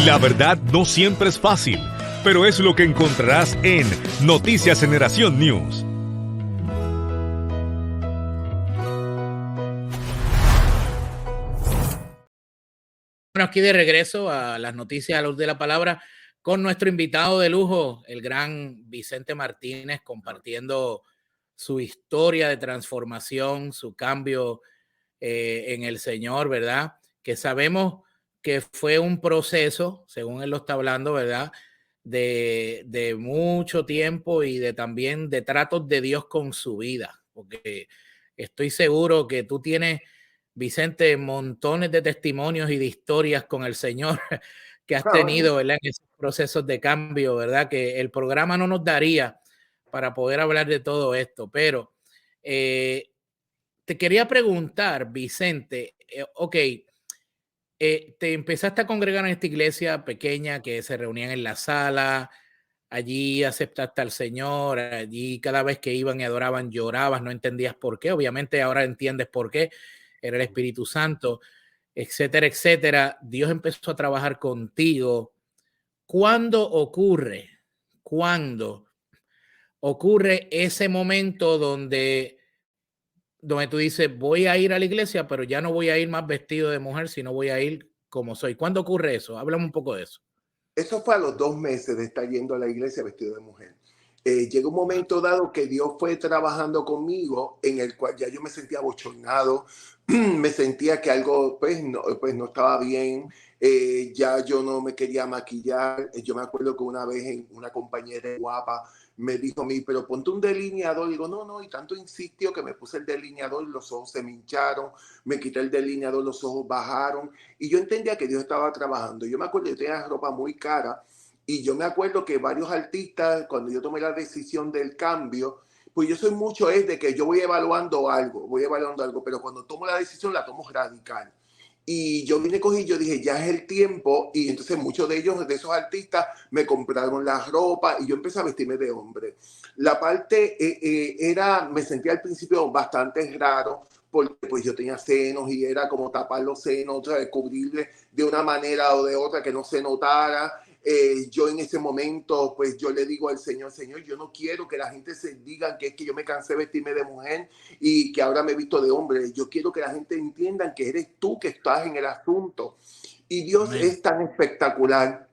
La verdad no siempre es fácil, pero es lo que encontrarás en Noticias Generación News. Bueno, aquí de regreso a las noticias a la luz de la palabra con nuestro invitado de lujo, el gran Vicente Martínez, compartiendo su historia de transformación, su cambio en el Señor, ¿verdad? Que sabemos que fue un proceso, según él lo está hablando, ¿verdad? De mucho tiempo y de también de tratos de Dios con su vida, porque estoy seguro que tú tienes, Vicente, montones de testimonios y de historias con el Señor que has tenido, ¿verdad? En esos procesos de cambio, ¿verdad? Que el programa no nos daría para poder hablar de todo esto, pero te quería preguntar, Vicente, te empezaste a congregar en esta iglesia pequeña que se reunían en la sala, allí aceptaste al Señor, allí cada vez que iban y adoraban llorabas, no entendías por qué, obviamente ahora entiendes por qué, era el Espíritu Santo, etcétera, etcétera. Dios empezó a trabajar contigo. ¿Cuándo cuándo ocurre ese momento donde tú dices, voy a ir a la iglesia, pero ya no voy a ir más vestido de mujer, sino voy a ir como soy? ¿Cuándo ocurre eso? Háblame un poco de eso. Eso fue a los 2 meses de estar yendo a la iglesia vestido de mujer. Llegó un momento dado que Dios fue trabajando conmigo, en el cual ya yo me sentía abochornado, me sentía que algo pues no estaba bien, ya yo no me quería maquillar. Yo me acuerdo que una vez una compañera guapa me dijo a mí, pero ponte un delineador. Y digo, no, y tanto insistió que me puse el delineador y los ojos se me hincharon, me quité el delineador, los ojos bajaron, y yo entendía que Dios estaba trabajando. Yo me acuerdo, yo tenía ropa muy cara, y yo me acuerdo que varios artistas, cuando yo tomé la decisión del cambio, pues yo soy mucho es de que yo voy evaluando algo, pero cuando tomo la decisión la tomo radical. Y yo cogí, yo dije, ya es el tiempo, y entonces muchos de ellos, de esos artistas, me compraron la ropa, y yo empecé a vestirme de hombre. La parte me sentía al principio bastante raro, porque pues yo tenía senos y era como tapar los senos, cubrirle de una manera o de otra que no se notara. Yo en ese momento, pues yo le digo al Señor, Señor, yo no quiero que la gente se diga que es que yo me cansé de vestirme de mujer y que ahora me he visto de hombre. Yo quiero que la gente entienda que eres tú que estás en el asunto. Y Dios Amén. es tan espectacular.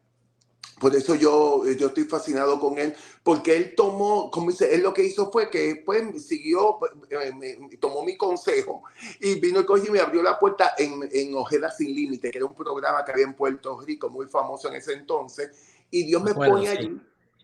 Por eso yo estoy fascinado con él, porque él tomó, como dice, él lo que hizo fue que pues siguió, tomó mi consejo y vino y me abrió la puerta en Ojeda Sin Límite, que era un programa que había en Puerto Rico, muy famoso en ese entonces, y Dios me pone allí.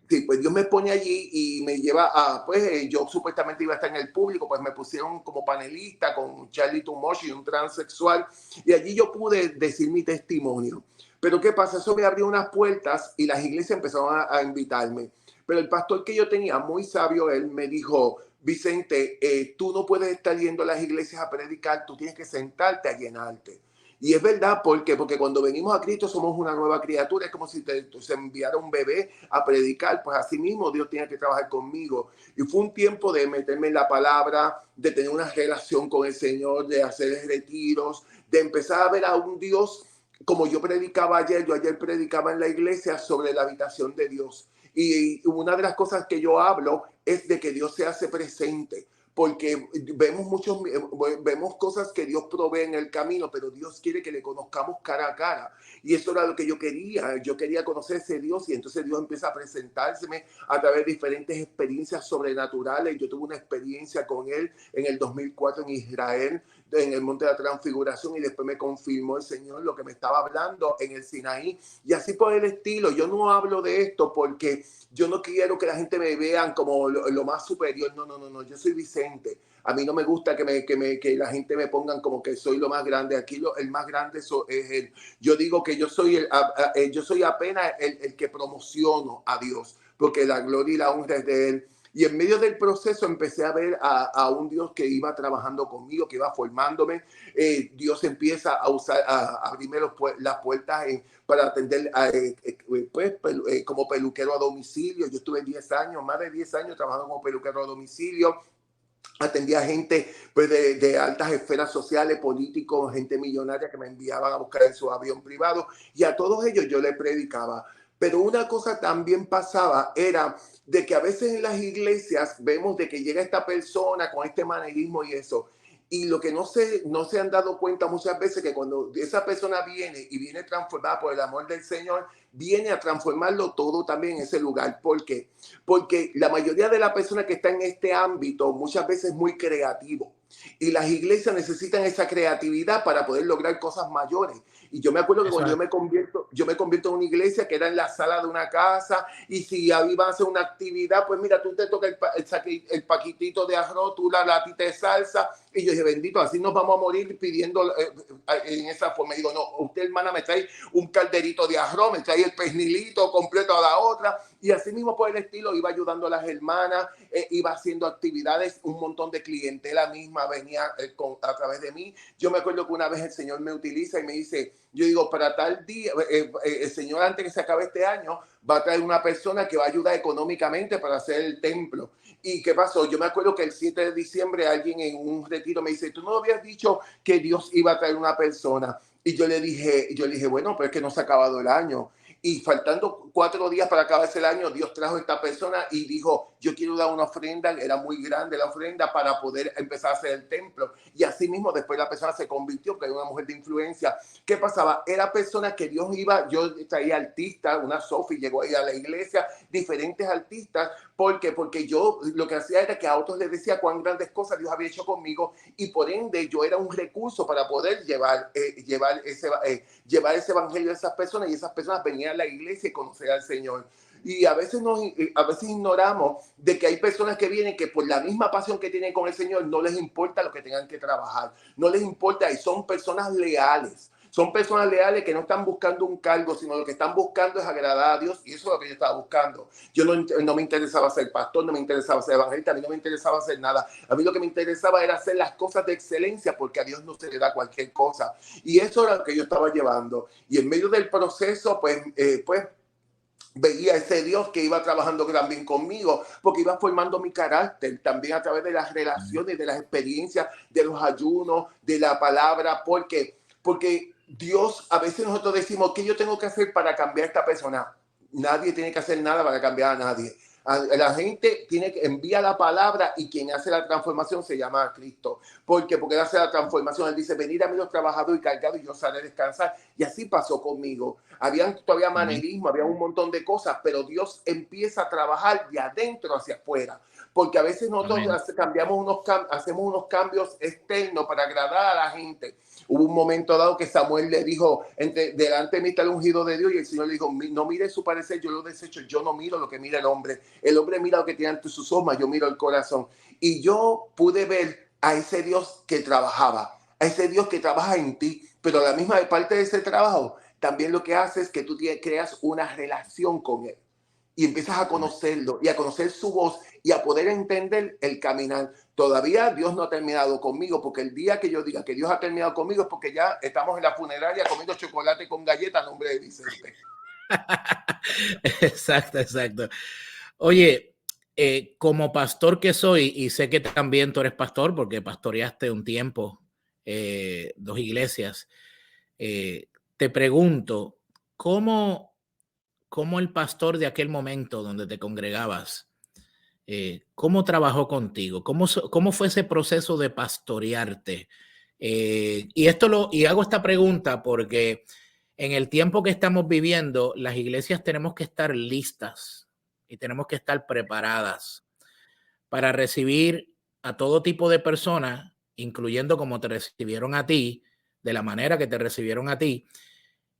Sí, pues Dios me pone allí y me lleva a, pues yo supuestamente iba a estar en el público, pues me pusieron como panelista con Charlie Tumoshi, un transexual, y allí yo pude decir mi testimonio. Pero ¿qué pasa? Eso me abrió unas puertas y las iglesias empezaron a invitarme. Pero el pastor que yo tenía, muy sabio, él me dijo, Vicente, tú no puedes estar yendo a las iglesias a predicar, tú tienes que sentarte a llenarte. Y es verdad, porque cuando venimos a Cristo somos una nueva criatura, es como si se enviara un bebé a predicar, pues así mismo Dios tiene que trabajar conmigo. Y fue un tiempo de meterme en la palabra, de tener una relación con el Señor, de hacer retiros, de empezar a ver a un Dios como yo ayer predicaba en la iglesia sobre la habitación de Dios. Y una de las cosas que yo hablo es de que Dios se hace presente, porque vemos cosas que Dios provee en el camino, pero Dios quiere que le conozcamos cara a cara. Y eso era lo que yo quería conocer ese Dios, y entonces Dios empieza a presentárseme a través de diferentes experiencias sobrenaturales. Yo tuve una experiencia con él en el 2004 en Israel, en el Monte de la Transfiguración, y después me confirmó el Señor lo que me estaba hablando en el Sinaí, y así por el estilo. Yo no hablo de esto porque yo no quiero que la gente me vean como lo más superior, no, yo soy Vicente. A mí no me gusta que la gente me pongan como que soy lo más grande. Aquí el más grande es él. Yo digo que yo soy apenas el que promociono a Dios, porque la gloria y la honra es de él. Y en medio del proceso empecé a ver a un Dios que iba trabajando conmigo, que iba formándome. Dios empieza a abrirme las puertas para atender como peluquero a domicilio. Yo estuve 10 años, más de 10 años trabajando como peluquero a domicilio. atendía gente pues, de altas esferas sociales, políticos, gente millonaria que me enviaban a buscar en su avión privado, y a todos ellos yo les predicaba. Pero una cosa también pasaba era de que a veces en las iglesias vemos de que llega esta persona con este manerismo y eso. Y lo que no se han dado cuenta muchas veces que cuando esa persona viene y viene transformada por el amor del Señor, viene a transformarlo todo también en ese lugar. ¿Por qué? Porque la mayoría de las personas que están en este ámbito muchas veces es muy creativo. Y las iglesias necesitan esa creatividad para poder lograr cosas mayores. Y yo me acuerdo que cuando yo me convierto en una iglesia que era en la sala de una casa, y si iba a hacer una actividad, pues mira, tú te tocas el paquitito de arroz, tú la latita de salsa, y yo dije, bendito, así nos vamos a morir pidiendo en esa forma. Y digo, no, usted hermana me trae un calderito de arroz, me trae el pernilito completo a la otra, y así mismo por el estilo iba ayudando a las hermanas, iba haciendo actividades, un montón de clientela misma venía a través de mí. Yo me acuerdo que una vez el Señor me utiliza y me dice, yo digo, para tal día, el Señor antes que se acabe este año va a traer una persona que va a ayudar económicamente para hacer el templo. ¿Y qué pasó? Yo me acuerdo que el 7 de diciembre alguien en un retiro me dice, ¿tú no habías dicho que Dios iba a traer una persona? Y yo le dije, bueno, pero es que no se ha acabado el año. Y faltando 4 días para acabarse el año, Dios trajo a esta persona y dijo, yo quiero dar una ofrenda, era muy grande la ofrenda para poder empezar a hacer el templo. Y así mismo después la persona se convirtió, que era una mujer de influencia. ¿Qué pasaba? Era persona que Dios iba, yo traía artistas, una Sophie llegó ahí a la iglesia, diferentes artistas. ¿Por qué? Porque yo lo que hacía era que a otros les decía cuán grandes cosas Dios había hecho conmigo, y por ende yo era un recurso para poder llevar ese evangelio a esas personas, y esas personas venían a la iglesia y conocer al Señor. Y a veces ignoramos de que hay personas que vienen que por la misma pasión que tienen con el Señor no les importa lo que tengan que trabajar, no les importa, y son personas leales. Son personas leales que no están buscando un cargo, sino lo que están buscando es agradar a Dios, y eso es lo que yo estaba buscando. Yo no me interesaba ser pastor, no me interesaba ser evangelista, a mí no me interesaba hacer nada. A mí lo que me interesaba era hacer las cosas de excelencia, porque a Dios no se le da cualquier cosa. Y eso era lo que yo estaba llevando. Y en medio del proceso, pues veía ese Dios que iba trabajando también conmigo, porque iba formando mi carácter también a través de las relaciones, de las experiencias, de los ayunos, de la palabra, porque Dios, a veces nosotros decimos, ¿qué yo tengo que hacer para cambiar a esta persona? Nadie tiene que hacer nada para cambiar a nadie. La gente tiene que enviar la palabra, y quien hace la transformación se llama Cristo. ¿Por qué? Porque él hace la transformación. Él dice, venid a mí los trabajados y cargados, y yo os haré descansar. Y así pasó conmigo. Habían todavía manerismo, había un montón de cosas, pero Dios empieza a trabajar de adentro hacia afuera. Porque a veces nosotros hacemos unos cambios externos para agradar a la gente. Hubo un momento dado que Samuel le dijo, delante de mí está el ungido de Dios, y el Señor le dijo, no mire su parecer, yo lo desecho, yo no miro lo que mira el hombre mira lo que tiene ante sus ojos, yo miro el corazón. Y yo pude ver a ese Dios que trabajaba, a ese Dios que trabaja en ti, pero la misma parte de ese trabajo también lo que hace es que tú creas una relación con él, y empiezas a conocerlo y a conocer su voz y a poder entender el caminar. Todavía Dios no ha terminado conmigo, porque el día que yo diga que Dios ha terminado conmigo es porque ya estamos en la funeraria comiendo chocolate con galleta a nombre de Vicente. Exacto, exacto. Oye, como pastor que soy, y sé que también tú eres pastor porque pastoreaste un tiempo 2 iglesias, te pregunto, ¿cómo el pastor de aquel momento donde te congregabas, cómo trabajó contigo? ¿Cómo fue ese proceso de pastorearte? Y hago esta pregunta porque en el tiempo que estamos viviendo, las iglesias tenemos que estar listas y tenemos que estar preparadas para recibir a todo tipo de personas, incluyendo como te recibieron a ti, de la manera que te recibieron a ti,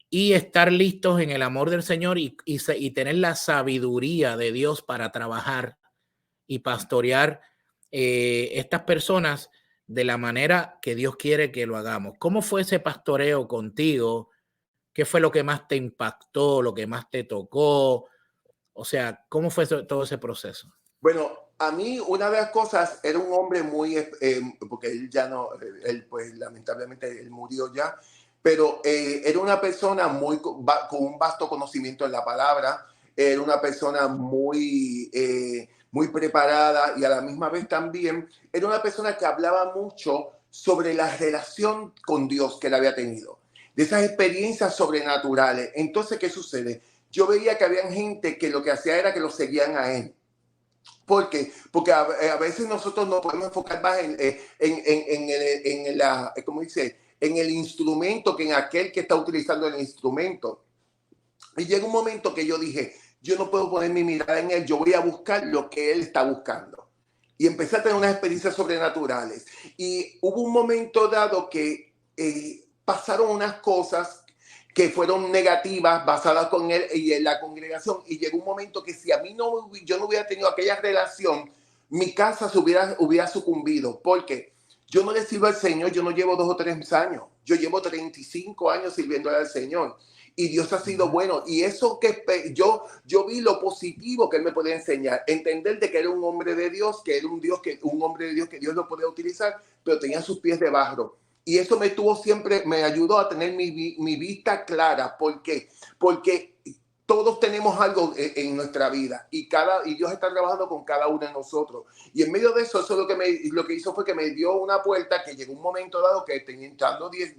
y estar listos en el amor del Señor y tener la sabiduría de Dios para trabajar y pastorear estas personas de la manera que Dios quiere que lo hagamos. ¿Cómo fue ese pastoreo contigo? ¿Qué fue lo que más te impactó, lo que más te tocó? O sea, ¿cómo fue todo ese proceso? Bueno, a mí una de las cosas, era un hombre muy, porque él ya no, él pues lamentablemente él murió ya, pero era una persona con un vasto conocimiento en la palabra, era una persona muy, muy preparada y a la misma vez también era una persona que hablaba mucho sobre la relación con Dios que él había tenido, de esas experiencias sobrenaturales. Entonces, ¿qué sucede? Yo veía que había gente que lo que hacía era que lo seguían a él. ¿Por qué? Porque a veces nosotros nos podemos enfocar más ¿cómo dice? En el instrumento que en aquel que está utilizando el instrumento. Y llega un momento que yo dije, yo no puedo poner mi mirada en él, yo voy a buscar lo que él está buscando. Y empecé a tener unas experiencias sobrenaturales. Y hubo un momento dado que pasaron unas cosas que fueron negativas basadas con él y en la congregación. Y llegó un momento que si a mí yo no hubiera tenido aquella relación, mi casa se hubiera sucumbido. Porque yo no le sirvo al Señor, yo no llevo 2 o 3 años. Yo llevo 35 años sirviéndole al Señor. Y Dios ha sido bueno. Y eso que yo vi lo positivo que él me podía enseñar. Entender de que era un hombre de Dios, que era un hombre de Dios que Dios lo podía utilizar, pero tenía sus pies de barro. Y eso me ayudó a tener mi vista clara. ¿Por qué? Porque todos tenemos algo en nuestra vida y Dios está trabajando con cada uno de nosotros. Y en medio de eso lo que hizo fue que me dio una puerta que llegó un momento dado que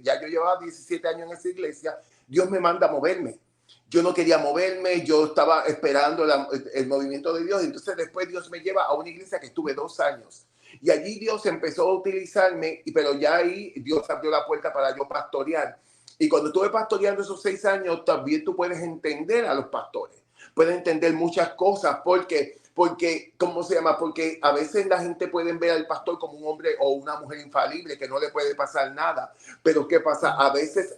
ya yo llevaba 17 años en esa iglesia. Dios me manda a moverme. Yo no quería moverme, yo estaba esperando el movimiento de Dios. Entonces después Dios me lleva a una iglesia que estuve 2 años. Y allí Dios empezó a utilizarme, pero ya ahí Dios abrió la puerta para yo pastorear. Y cuando estuve pastoreando esos 6 años, también tú puedes entender a los pastores. Puedes entender muchas cosas porque, ¿cómo se llama? Porque a veces la gente puede ver al pastor como un hombre o una mujer infalible, que no le puede pasar nada. Pero ¿qué pasa? A veces,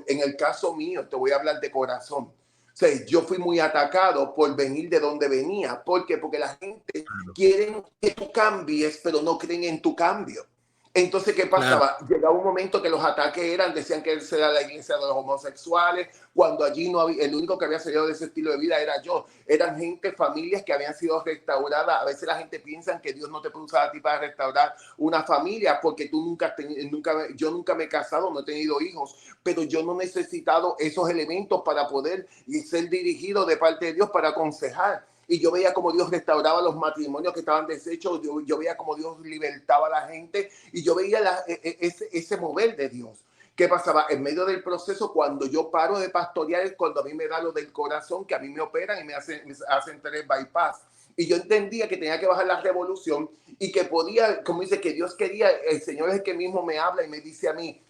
en el caso mío, te voy a hablar de corazón. O sea, yo fui muy atacado por venir de donde venía. ¿Por qué? Porque la gente quiere que tú cambies, pero no creen en tu cambio. Entonces, ¿qué pasaba? Claro. Llegaba un momento que los ataques decían que esa era la iglesia de los homosexuales, cuando allí no había, el único que había salido de ese estilo de vida era yo. Eran familias que habían sido restauradas. A veces la gente piensa que Dios no te puede usar a ti para restaurar una familia, porque yo nunca me he casado, no he tenido hijos, pero yo no he necesitado esos elementos para poder ser dirigido de parte de Dios para aconsejar. Y yo veía como Dios restauraba los matrimonios que estaban deshechos, yo veía como Dios libertaba a la gente y yo veía ese mover de Dios. ¿Qué pasaba? En medio del proceso, cuando yo paro de pastorear, es cuando a mí me da lo del corazón, que a mí me operan y me hacen 3 bypass. Y yo entendía que tenía que bajar la revolución y que podía, como dice, que Dios quería, el Señor es el que mismo me habla y me dice a mí,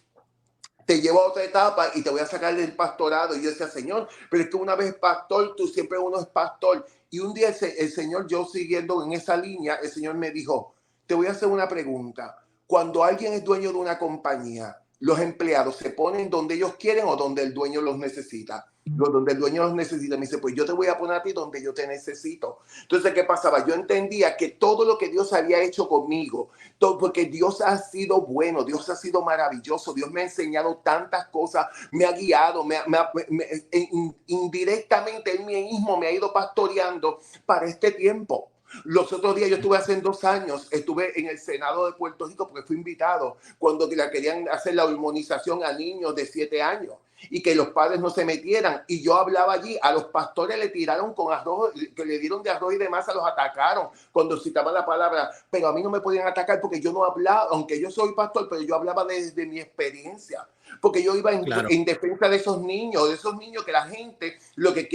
te llevo a otra etapa y te voy a sacar del pastorado. Y yo decía, Señor, pero es que una vez pastor, tú siempre uno es pastor. Y un día el Señor, yo siguiendo en esa línea, el Señor me dijo, te voy a hacer una pregunta. Cuando alguien es dueño de una compañía, los empleados se ponen donde ellos quieren o donde el dueño los necesita. Donde el dueño los necesita, me dice, pues yo te voy a poner a ti donde yo te necesito. Entonces, ¿qué pasaba? Yo entendía que todo lo que Dios había hecho conmigo, porque Dios ha sido bueno, Dios ha sido maravilloso, Dios me ha enseñado tantas cosas, me ha guiado, indirectamente Él mismo me ha ido pastoreando para este tiempo. Los otros días, yo estuve hace 2 años, estuve en el Senado de Puerto Rico porque fui invitado cuando querían hacer la hormonización a niños de 7 años y que los padres no se metieran. Y yo hablaba allí, a los pastores le tiraron con arroz, que le dieron de arroz y de masa, los atacaron cuando citaban la palabra, pero a mí no me podían atacar porque yo no hablaba, aunque yo soy pastor, pero yo hablaba desde mi experiencia. Porque yo iba en defensa de esos niños que la gente, lo que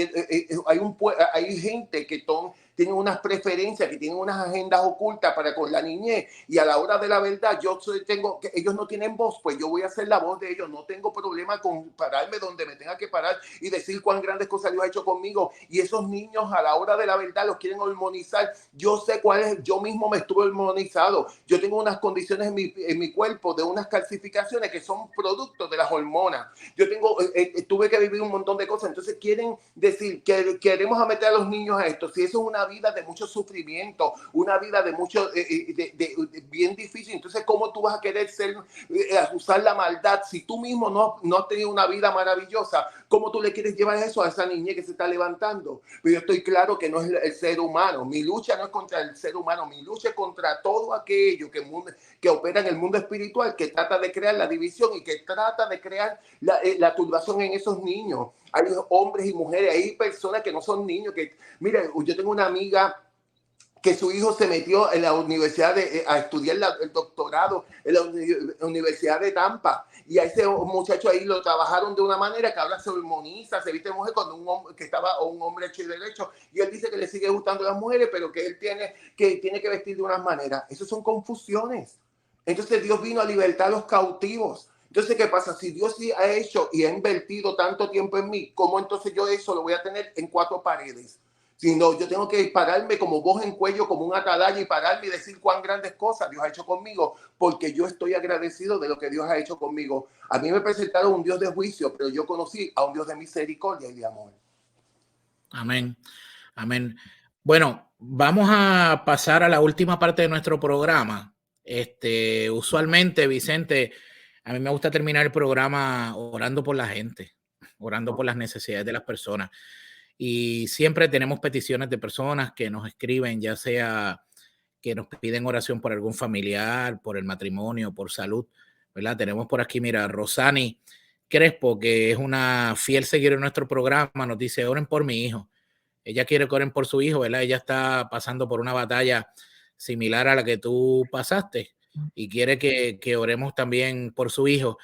hay gente que tienen unas preferencias, que tienen unas agendas ocultas para con la niñez, y a la hora de la verdad ellos no tienen voz, pues yo voy a ser la voz de ellos. No tengo problema con pararme donde me tenga que parar y decir cuán grandes cosas Dios ha hecho conmigo. Y esos niños a la hora de la verdad los quieren hormonizar. Yo sé cuál es, yo mismo me estuve hormonizado. Yo tengo unas condiciones en mi cuerpo de unas calcificaciones que son productos de las hormonas. Yo tuve que vivir un montón de cosas. Entonces quieren decir que queremos meter a los niños a esto. Si eso es una vida de mucho sufrimiento, una vida de mucho bien difícil, entonces ¿cómo tú vas a querer usar la maldad si tú mismo no has tenido una vida maravillosa? ¿Cómo tú le quieres llevar eso a esa niña que se está levantando? Pero yo estoy claro que no es el ser humano. Mi lucha no es contra el ser humano, mi lucha es contra todo aquello que opera en el mundo espiritual, que trata de crear la división y que trata de crear la turbación en esos niños. Hay hombres y mujeres, hay personas que no son niños, mira, yo tengo una amiga que su hijo se metió en la universidad a estudiar el doctorado en la Universidad de Tampa. Y a ese muchacho ahí lo trabajaron de una manera que ahora se hormoniza, se viste mujer cuando un hombre que estaba un hombre hecho y derecho. Y él dice que le sigue gustando las mujeres, pero que él tiene que vestir de unas maneras. Esas son confusiones. Entonces Dios vino a libertar a los cautivos. Entonces, ¿qué pasa? Si Dios sí ha hecho y ha invertido tanto tiempo en mí, ¿cómo entonces yo eso lo voy a tener en 4 paredes? Si no, yo tengo que pararme como voz en cuello, como un atalaya y pararme y decir cuán grandes cosas Dios ha hecho conmigo, porque yo estoy agradecido de lo que Dios ha hecho conmigo. A mí me presentaron un Dios de juicio, pero yo conocí a un Dios de misericordia y de amor. Amén. Amén. Bueno, vamos a pasar a la última parte de nuestro programa. Usualmente, Vicente, a mí me gusta terminar el programa orando por la gente, orando por las necesidades de las personas. Y siempre tenemos peticiones de personas que nos escriben, ya sea que nos piden oración por algún familiar, por el matrimonio, por salud, ¿verdad? Tenemos por aquí, mira, Rosani Crespo, que es una fiel seguidora de nuestro programa, nos dice, oren por mi hijo. Ella quiere que oren por su hijo, ¿verdad? Ella está pasando por una batalla similar a la que tú pasaste y quiere que oremos también por su hijo.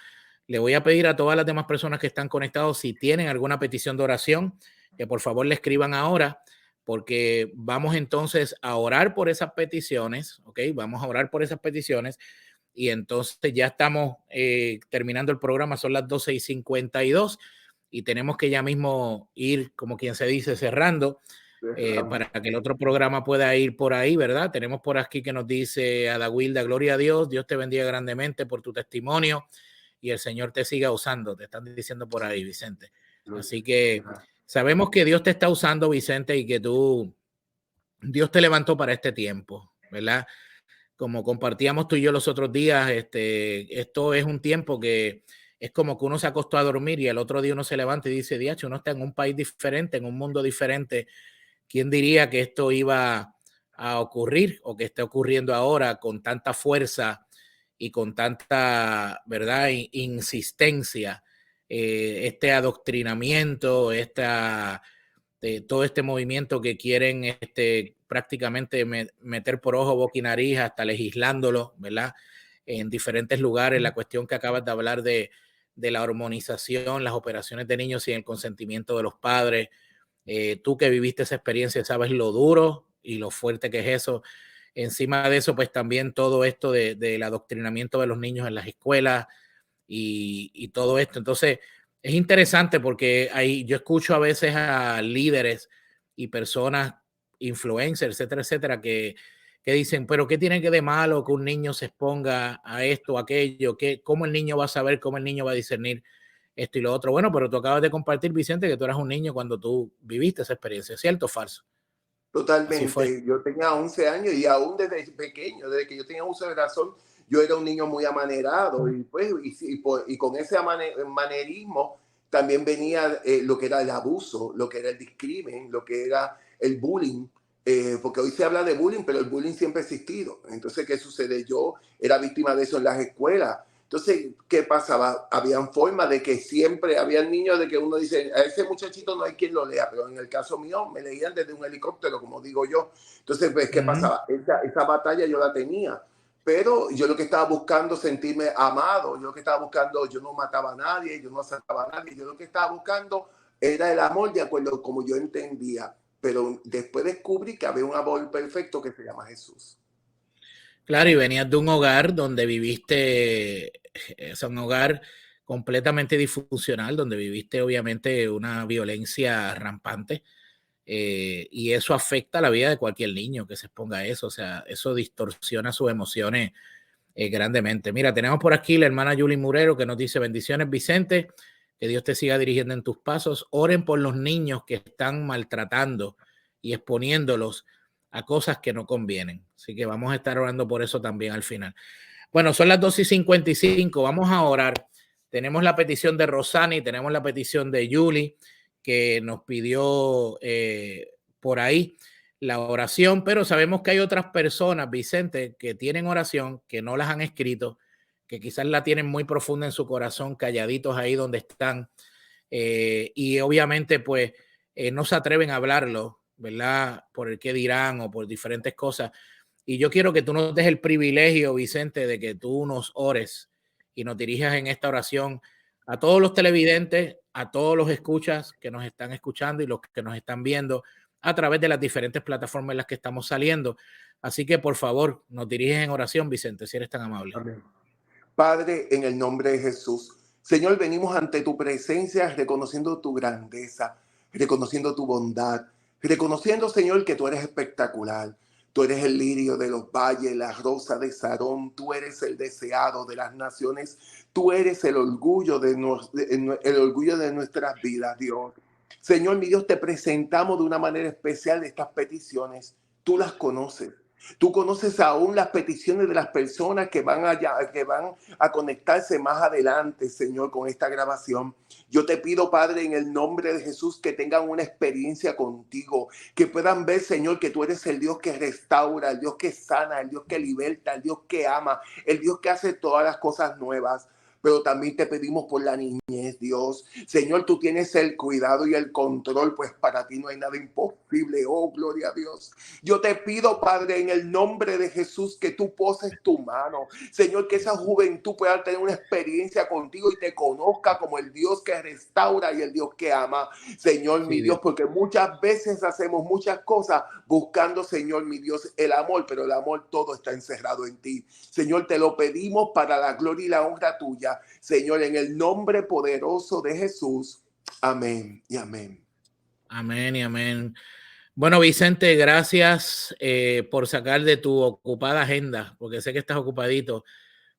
Le voy a pedir a todas las demás personas que están conectados, si tienen alguna petición de oración, que por favor le escriban ahora, porque vamos entonces a orar por esas peticiones, ¿ok? Vamos a orar por esas peticiones y entonces ya estamos terminando el programa, son las 12:52 y tenemos que ya mismo ir, como quien se dice, cerrando para que el otro programa pueda ir por ahí, ¿verdad? Tenemos por aquí que nos dice Adawilda, gloria a Dios, Dios te bendiga grandemente por tu testimonio y el Señor te siga usando, te están diciendo por ahí, Vicente. Así que sabemos que Dios te está usando, Vicente, y que Dios te levantó para este tiempo, ¿verdad? Como compartíamos tú y yo los otros días, esto es un tiempo que es como que uno se acostó a dormir y el otro día uno se levanta y dice, diacho, uno está en un país diferente, en un mundo diferente. ¿Quién diría que esto iba a ocurrir o que esté ocurriendo ahora con tanta fuerza y con tanta, ¿verdad?, insistencia, este adoctrinamiento, todo este movimiento que quieren prácticamente meter por ojo, boca y nariz, hasta legislándolo, ¿verdad? En diferentes lugares, la cuestión que acabas de hablar de la hormonización, las operaciones de niños sin el consentimiento de los padres. Tú que viviste esa experiencia sabes lo duro y lo fuerte que es eso. Encima de eso, pues también todo esto del adoctrinamiento de los niños en las escuelas y todo esto. Entonces, es interesante porque yo escucho a veces a líderes y personas, influencers, etcétera, etcétera, que dicen, pero ¿qué tiene que de malo que un niño se exponga a esto, a aquello? ¿Cómo el niño va a saber, cómo el niño va a discernir esto y lo otro? Bueno, pero tú acabas de compartir, Vicente, que tú eras un niño cuando tú viviste esa experiencia, ¿cierto o falso? Así fue. Totalmente. Yo tenía 11 años y aún desde pequeño, desde que yo tenía uso de razón, yo era un niño muy amanerado y, pues, y con ese manerismo también venía lo que era el abuso, lo que era el discrimen, lo que era el bullying. Porque hoy se habla de bullying, pero el bullying siempre ha existido. Entonces, ¿qué sucede? Yo era víctima de eso en las escuelas. Entonces, ¿qué pasaba? Habían formas de que siempre habían niños de que uno dice, a ese muchachito no hay quien lo lea, pero en el caso mío me leían desde un helicóptero, como digo yo. Entonces, pues, ¿qué pasaba? Esa batalla yo la tenía, pero yo lo que estaba buscando sentirme amado, yo lo que estaba buscando, yo no mataba a nadie, yo no asaltaba a nadie, yo lo que estaba buscando era el amor de acuerdo como yo entendía, pero después descubrí que había un amor perfecto que se llama Jesús. Claro, y venías de un hogar donde viviste, es un hogar completamente disfuncional, donde viviste obviamente una violencia rampante, y eso afecta la vida de cualquier niño que se exponga a eso, o sea, eso distorsiona sus emociones grandemente. Mira, tenemos por aquí la hermana Julie Murero que nos dice, bendiciones Vicente, que Dios te siga dirigiendo en tus pasos, oren por los niños que están maltratando y exponiéndolos a cosas que no convienen. Así que vamos a estar orando por eso también al final. Bueno, son las 2:55, vamos a orar. Tenemos la petición de Rosani, tenemos la petición de Julie, que nos pidió por ahí la oración, pero sabemos que hay otras personas, Vicente, que tienen oración, que no las han escrito, que quizás la tienen muy profunda en su corazón, calladitos ahí donde están, y obviamente pues no se atreven a hablarlo ¿verdad? Por el qué dirán o por diferentes cosas. Y yo quiero que tú nos des el privilegio, Vicente, de que tú nos ores y nos dirijas en esta oración a todos los televidentes, a todos los escuchas que nos están escuchando y los que nos están viendo a través de las diferentes plataformas en las que estamos saliendo. Así que, por favor, nos diriges en oración, Vicente, si eres tan amable. Amén. Padre, en el nombre de Jesús, Señor, venimos ante tu presencia reconociendo tu grandeza, reconociendo tu bondad, reconociendo, Señor, que tú eres espectacular. Tú eres el lirio de los valles, la rosa de Sarón, tú eres el deseado de las naciones, tú eres el orgullo el orgullo de nuestras vidas, Dios. Señor, mi Dios, te presentamos de una manera especial estas peticiones. Tú las conoces. Tú conoces aún las peticiones de las personas que van a conectarse más adelante, Señor, con esta grabación. Yo te pido, Padre, en el nombre de Jesús, que tengan una experiencia contigo, que puedan ver, Señor, que tú eres el Dios que restaura, el Dios que sana, el Dios que liberta, el Dios que ama, el Dios que hace todas las cosas nuevas. Pero también te pedimos por la niñez, Dios. Señor, tú tienes el cuidado y el control, pues para ti no hay nada imposible. Oh, gloria a Dios. Yo te pido, Padre, en el nombre de Jesús, que tú poses tu mano. Señor, que esa juventud pueda tener una experiencia contigo y te conozca como el Dios que restaura y el Dios que ama. Señor, mi Dios, porque muchas veces hacemos muchas cosas buscando, Señor, mi Dios, el amor, pero el amor todo está encerrado en ti. Señor, te lo pedimos para la gloria y la honra tuya. Señor, en el nombre poderoso de Jesús. Amén y amén. Amén y amén. Bueno, Vicente, gracias por sacar de tu ocupada agenda, porque sé que estás ocupadito,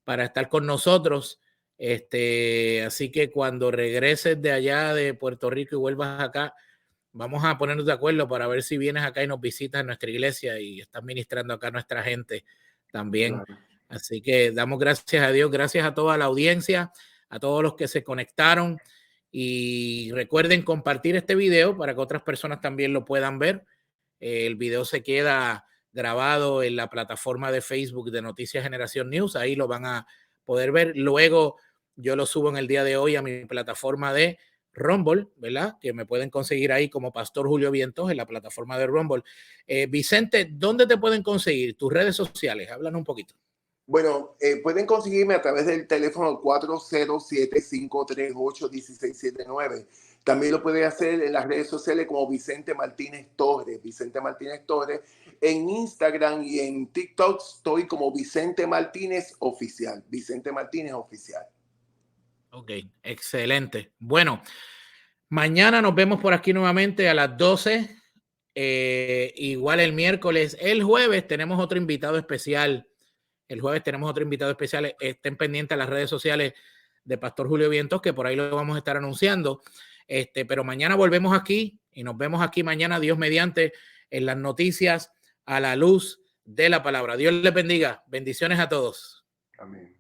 para estar con nosotros. Así que cuando regreses de allá de Puerto Rico y vuelvas acá, vamos a ponernos de acuerdo para ver si vienes acá y nos visitas en nuestra iglesia y estás ministrando acá a nuestra gente también. Claro. Así que damos gracias a Dios, gracias a toda la audiencia, a todos los que se conectaron y recuerden compartir este video para que otras personas también lo puedan ver. El video se queda grabado en la plataforma de Facebook de Noticias Generación News, ahí lo van a poder ver. Luego yo lo subo en el día de hoy a mi plataforma de Rumble, ¿verdad? Que me pueden conseguir ahí como Pastor Julio Vientos en la plataforma de Rumble. Vicente, ¿dónde te pueden conseguir? Tus redes sociales, háblanos un poquito. Bueno, pueden conseguirme a través del teléfono 407-538-1679. También lo pueden hacer en las redes sociales como Vicente Martínez Torres. Vicente Martínez Torres. En Instagram y en TikTok estoy como Vicente Martínez Oficial. Vicente Martínez Oficial. Ok, excelente. Bueno, mañana nos vemos por aquí nuevamente a las 12. Igual el miércoles. El jueves tenemos otro invitado especial. Estén pendientes a las redes sociales de Pastor Julio Vientos, que por ahí lo vamos a estar anunciando. Pero mañana volvemos aquí y nos vemos aquí mañana, Dios mediante, en las noticias a la luz de la palabra. Dios les bendiga. Bendiciones a todos. Amén.